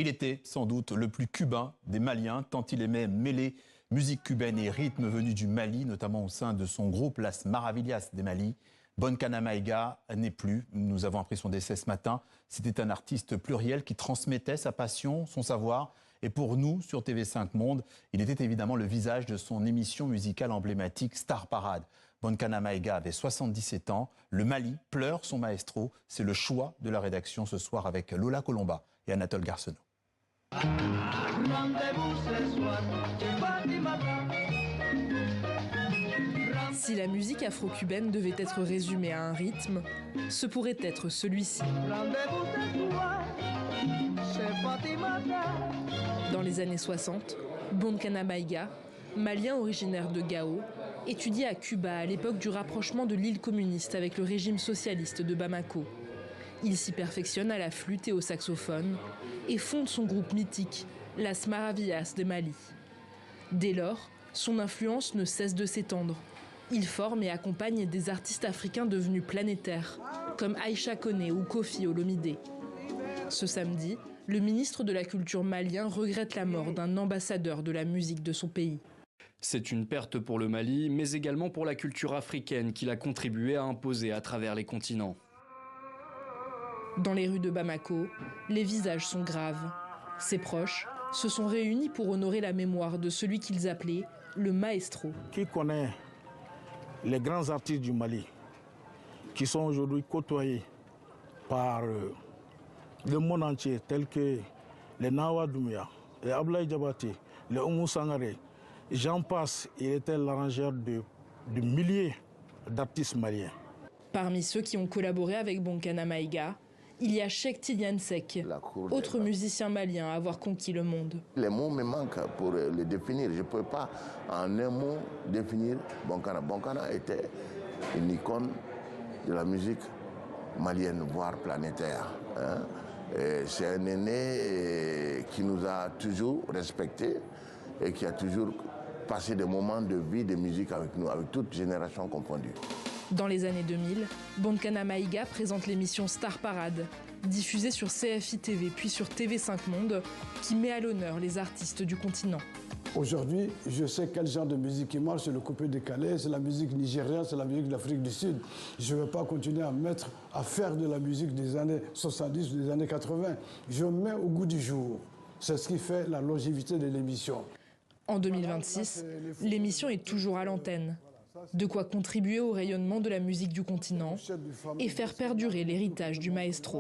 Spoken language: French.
Il était sans doute le plus cubain des Maliens, tant il aimait mêler musique cubaine et rythme venus du Mali, notamment au sein de son groupe Las Maravillas des Mali. Bonkana Maïga n'est plus. Nous avons appris son décès ce matin. C'était un artiste pluriel qui transmettait sa passion, son savoir. Et pour nous, sur TV5 Monde, il était évidemment le visage de son émission musicale emblématique Star Parade. Bonkana Maïga avait 77 ans. Le Mali pleure son maestro. C'est le choix de la rédaction ce soir avec Lola Colomba et Anatole Garceneau. Si la musique afro-cubaine devait être résumée à un rythme, ce pourrait être celui-ci. Dans les années 60, Bonkana Maïga, malien originaire de Gao, étudie à Cuba à l'époque du rapprochement de l'île communiste avec le régime socialiste de Bamako. Il s'y perfectionne à la flûte et au saxophone et fonde son groupe mythique, Las Maravillas de Mali. Dès lors, son influence ne cesse de s'étendre. Il forme et accompagne des artistes africains devenus planétaires, comme Aïcha Koné ou Kofi Olomidé. Ce samedi, le ministre de la Culture malien regrette la mort d'un ambassadeur de la musique de son pays. C'est une perte pour le Mali, mais également pour la culture africaine qu'il a contribué à imposer à travers les continents. Dans les rues de Bamako, les visages sont graves. Ses proches se sont réunis pour honorer la mémoire de celui qu'ils appelaient le maestro. Qui connaît les grands artistes du Mali qui sont aujourd'hui côtoyés par le monde entier, tels que les Nawa Doumbouya, les Ablaye Diabaté, les Oumou Sangaré, j'en passe, il était l'arrangeur de milliers d'artistes maliens. Parmi ceux qui ont collaboré avec Bonkana Maïga, il y a Cheikh Tidiane Seck, autre musicien malien à avoir conquis le monde. Les mots me manquent pour le définir. Je ne peux pas en un mot définir Bonkana. Bonkana était une icône de la musique malienne, voire planétaire. C'est un aîné qui nous a toujours respectés et qui a toujours passé des moments de vie, de musique avec nous, avec toutes générations confondues. Dans les années 2000, Bonkana Maïga présente l'émission Star Parade, diffusée sur CFI TV puis sur TV5 Monde, qui met à l'honneur les artistes du continent. Aujourd'hui, je sais quel genre de musique qui marche, c'est le coupé-décalé, c'est la musique nigériane, c'est la musique de l'Afrique du Sud. Je ne vais pas continuer à faire de la musique des années 70 ou des années 80. Je mets au goût du jour. C'est ce qui fait la longévité de l'émission. En 2026, l'émission est toujours à l'antenne. De quoi contribuer au rayonnement de la musique du continent et faire perdurer l'héritage du maestro.